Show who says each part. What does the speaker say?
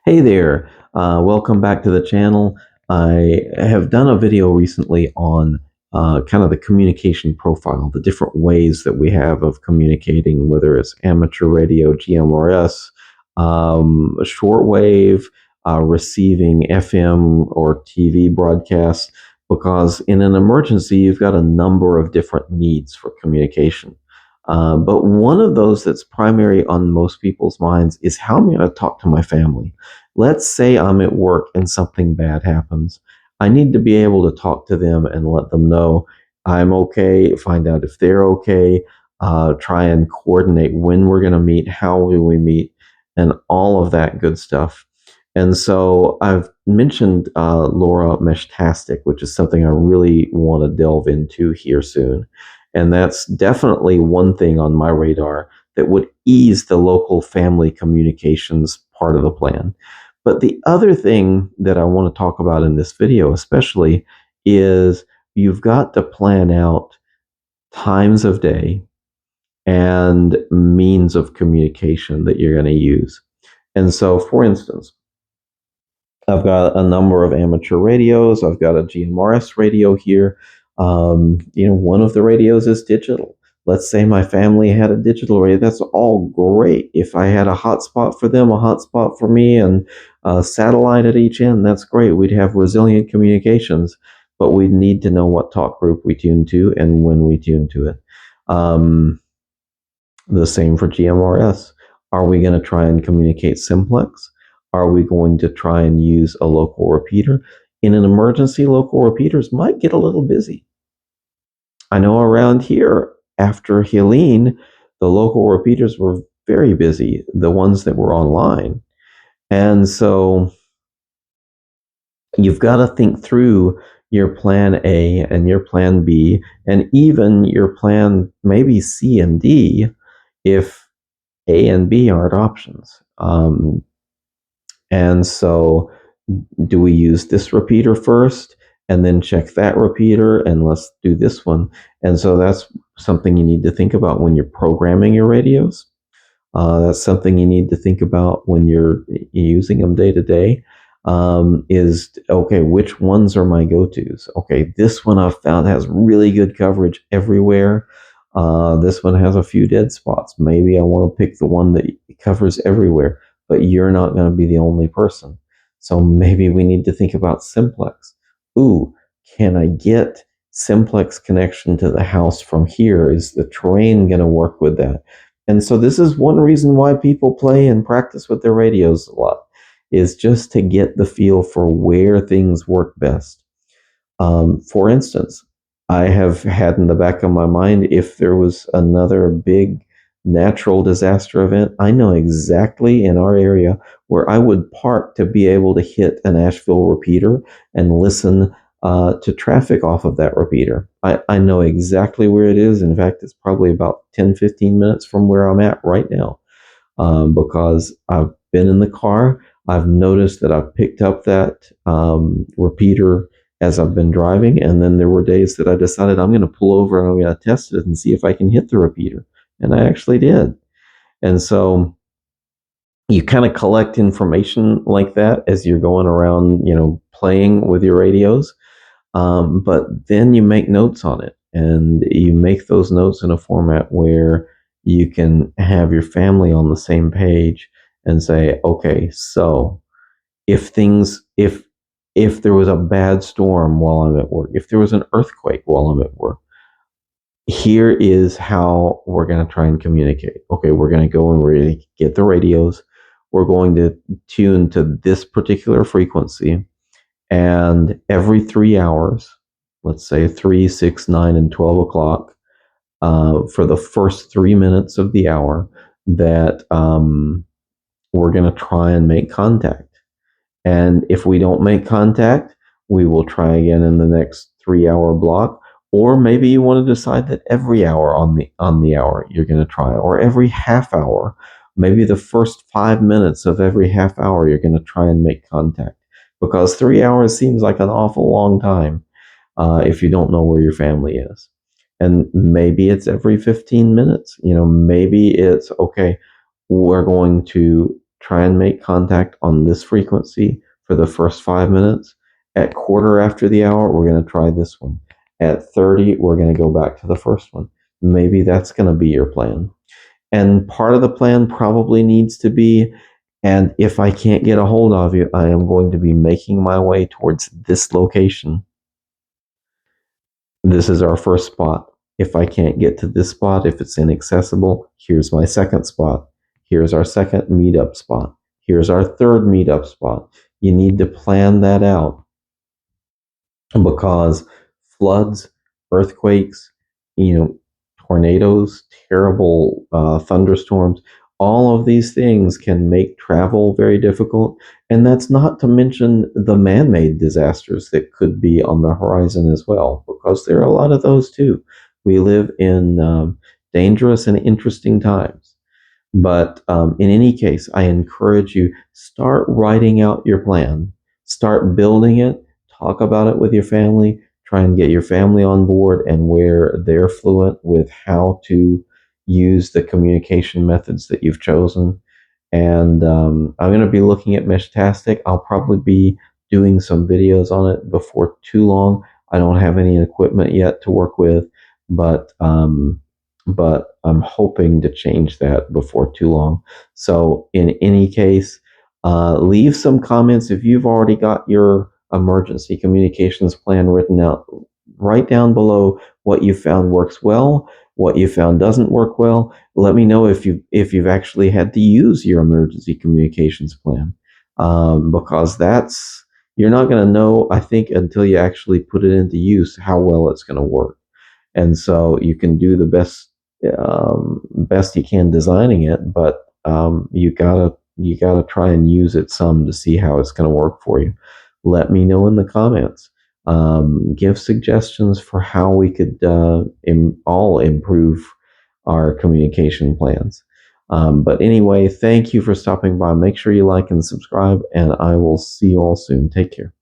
Speaker 1: Hey there, welcome back to the channel. I have done a video recently on kind of the communication profile, the different ways that we have of communicating, whether it's amateur radio, GMRS, shortwave, receiving FM or TV broadcasts, because in an emergency, you've got a number of different needs for communication. But one of those that's primary on most people's minds is how am I going to talk to my family? Let's say I'm at work and something bad happens. I need to be able to talk to them and let them know I'm okay, find out if they're okay, try and coordinate when we're going to meet, how will we meet, and all of that good stuff. And so I've mentioned LoRa Meshtastic, which is something I really want to delve into here soon. And that's definitely one thing on my radar that would ease the local family communications part of the plan. But the other thing that I want to talk about in this video, especially, is you've got to plan out times of day and means of communication that you're going to use. And so, for instance, I've got a number of amateur radios. I've got a GMRS radio here. One of the radios is digital. Let's say my family had a digital radio. That's all great. If I had a hotspot for them, a hotspot for me, and a satellite at each end, that's great. We'd have resilient communications, but we'd need to know what talk group we tune to and when we tune to it. The same for GMRS. Are we going to try and communicate simplex? Are we going to try and use a local repeater? In an emergency, local repeaters might get a little busy. I know around here, after Helene, the local repeaters were very busy, the ones that were online. And so you've got to think through your plan A and your plan B, and even your plan maybe C and D if A and B aren't options. And so do we use this repeater first and then check that repeater and let's do this one? And so that's something you need to think about when you're programming your radios. That's something you need to think about when you're using them day to day. Is okay, which ones are my go-tos? Okay, this one I've found has really good coverage everywhere. This one has a few dead spots. Maybe I want to pick the one that covers everywhere, but you're not going to be the only person. So maybe we need to think about simplex. Ooh, can I get simplex connection to the house from here? Is the terrain going to work with that? And so this is one reason why people play and practice with their radios a lot, is just to get the feel for where things work best. For instance, I have had in the back of my mind, if there was another big natural disaster event, I know exactly in our area where I would park to be able to hit an Asheville repeater and listen to traffic off of that repeater. I know exactly where it is. In fact, it's probably about 10-15 minutes from where I'm at right now, because I've been in the car. I've noticed that I've picked up that repeater as I've been driving, and then there were days that I decided I'm going to pull over and I'm going to test it and see if I can hit the repeater, and I actually did. And so you kind of collect information like that as you're going around, playing with your radios. But then you make notes on it, and you make those notes in a format where you can have your family on the same page and say, okay, so if there was a bad storm while I'm at work, if there was an earthquake while I'm at work, here is how we're going to try and communicate. Okay, we're going to go and really get the radios. We're going to tune to this particular frequency. And every 3 hours, let's say 3, 6, 9, and 12 o'clock, for the first 3 minutes of the hour, that we're going to try and make contact. And if we don't make contact, we will try again in the next 3-hour block. Or maybe you want to decide that every hour on the hour you're going to try, or every half hour, maybe the first 5 minutes of every half hour you're going to try and make contact, because 3 hours seems like an awful long time if you don't know where your family is. And maybe it's every 15 minutes. Maybe it's okay. We're going to try and make contact on this frequency for the first 5 minutes. At quarter after the hour, we're going to try this one. At 30, we're going to go back to the first one. Maybe that's going to be your plan. And part of the plan probably needs to be, and if I can't get a hold of you, I am going to be making my way towards this location. This is our first spot. If I can't get to this spot, if it's inaccessible, here's my second spot. Here's our second meetup spot. Here's our third meetup spot. You need to plan that out, because floods, earthquakes, tornadoes, terrible thunderstorms, all of these things can make travel very difficult. And that's not to mention the man-made disasters that could be on the horizon as well, because there are a lot of those too. We live in dangerous and interesting times. But in any case, I encourage you, start writing out your plan, start building it, talk about it with your family, try and get your family on board and where they're fluent with how to use the communication methods that you've chosen. And I'm going to be looking at Meshtastic. I'll probably be doing some videos on it before too long. I don't have any equipment yet to work with, but I'm hoping to change that before too long. So in any case, leave some comments if you've already got your emergency communications plan written out. Write down below what you found works well, what you found doesn't work well. Let me know if you've actually had to use your emergency communications plan, because you're not going to know, I think, until you actually put it into use how well it's going to work. And so you can do the best you can designing it, but you gotta try and use it some to see how it's going to work for you. Let me know in the comments. Give suggestions for how we could all improve our communication plans. But anyway, thank you for stopping by. Make sure you like and subscribe, and I will see you all soon. Take care.